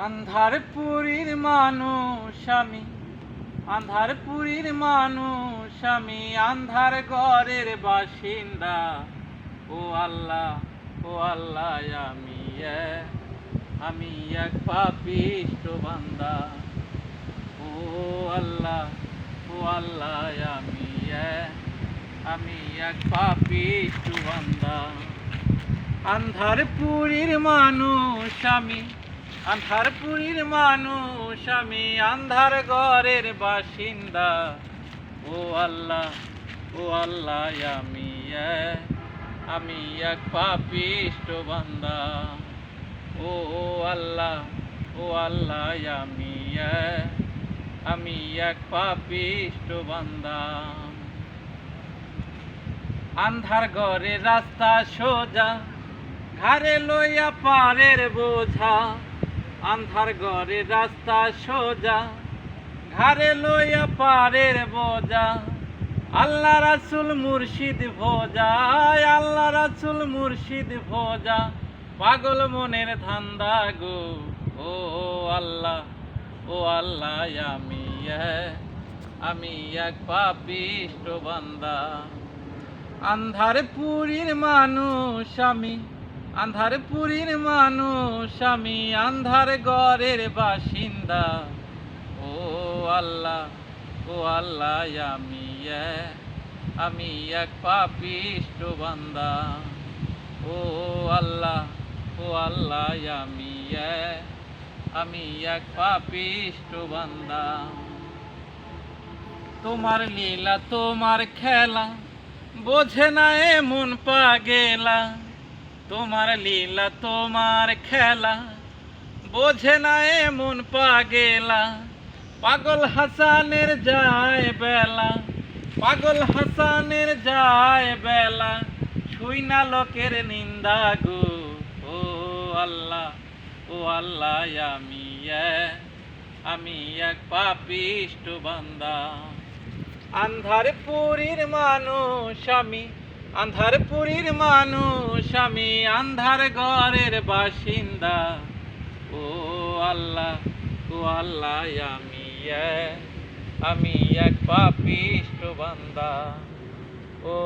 আন্ধারপুরীর মানুষ আমি, আন্ধারপুরীর মানুষ আমি, আন্ধার ঘরের বাসিন্দা। ও আল্লাহ, ও আল্লাহ, আমি এক পাপিষ্ঠ বান্দা। ও আল্লাহ, ও আল্লাহ, আমি এক পাপিষ্ঠ বান্দা। আন্ধারপুরীর মানুষ আমি, আন্ধারপুরীর মানুষ আমি, আন্ধার ঘরের বাসিন্দা। ও আল্লাহ, ও আল্লাহ, আমি এক পাপিষ্ঠ বান্দা। ও আল্লাহ, ও আল্লাহ, আমি এক পাপিষ্ঠ বান্দা। আন্ধার ঘরের রাস্তা সোজা, ঘাড়ে লইয়া পারের বোঝা। আন্ধার ঘরের রাস্তা সোজা, ঘাড়ে লইয়া পারের বোঝা। আল্লাহ রাসূল মুর্শিদ ভোজা, আল্লাহ রাসূল মুর্শিদ ভোজা। পাগল মনের ধান্দা গো। ও আল্লাহ, ও আল্লাহ, আমি এক পাপিষ্ঠ বান্দা। আন্ধারপুরীর মানুষ আমি, আন্ধারপুরীর মানুষ আমি, আন্ধার ঘরের বাসিন্দা। ও আল্লাহ, ও আল্লাহ, আমি এক পাপিষ্ঠ বান্দা। ও আল্লাহ, ও আল্লাহ, আমি এক পাপিষ্ঠ বান্দা। তোমার লীলা তোমার খেলা বোঝে না এমন পাগেলা। তোমার লীলা তোমার খেলা বোঝে না এমন পাগেলা। পাগল হাসানের যায় বেলা, পাগল হাসানের যায় বেলা। শুই না লোকের নিন্দা গো। ও আল্লাহ, ও আল্লাহ, আমি এক পাপিষ্ঠ বান্দা। আন্ধারপুরীর মানুষ আমি, আন্ধারপুরীর মানুষ আমি, আন্ধার ঘরের বাসিন্দা। ও আল্লাহ, ও আল্লাহ, আমি এক পাপিষ্ঠ বান্দা। ও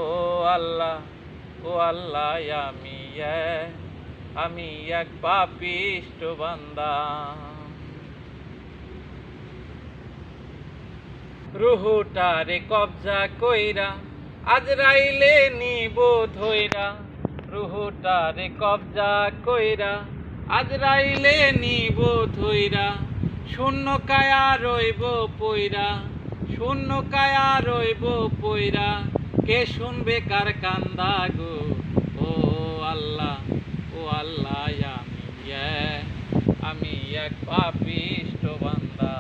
আল্লাহ, ও আল্লাহ, আমি এক পাপিষ্ঠ বান্দা। রুহুটারে কবজা কইরা আজরাইলে নিব ধইরা। রুহুটারে কবজা কইরা আজরাইলে নিব ধইরা। শূন্য কায়া রইব পইরা, শূন্য কায়া রইব পইরা। কে শুনবে কার কান্দা গো। ও আল্লাহ, ও আল্লাহ, আমি এক পাপিষ্ঠ বান্দা।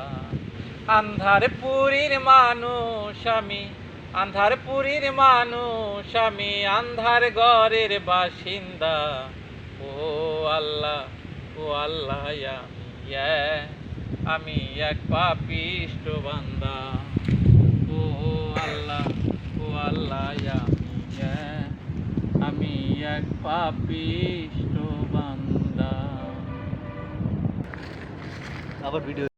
আন্ধারপুরীর মানুষ আমি, আন্ধারপুরীর মানুষ আমি, আন্ধার ঘরের বাসিন্দা। ও আল্লাহ, ও আল্লাহ, আমি এক পাপিষ্ঠ বান্দা। ও আল্লাহ, ও আল্লাহ, আমি এক পাপিষ্ঠ বান্দা। আবার ভিডিও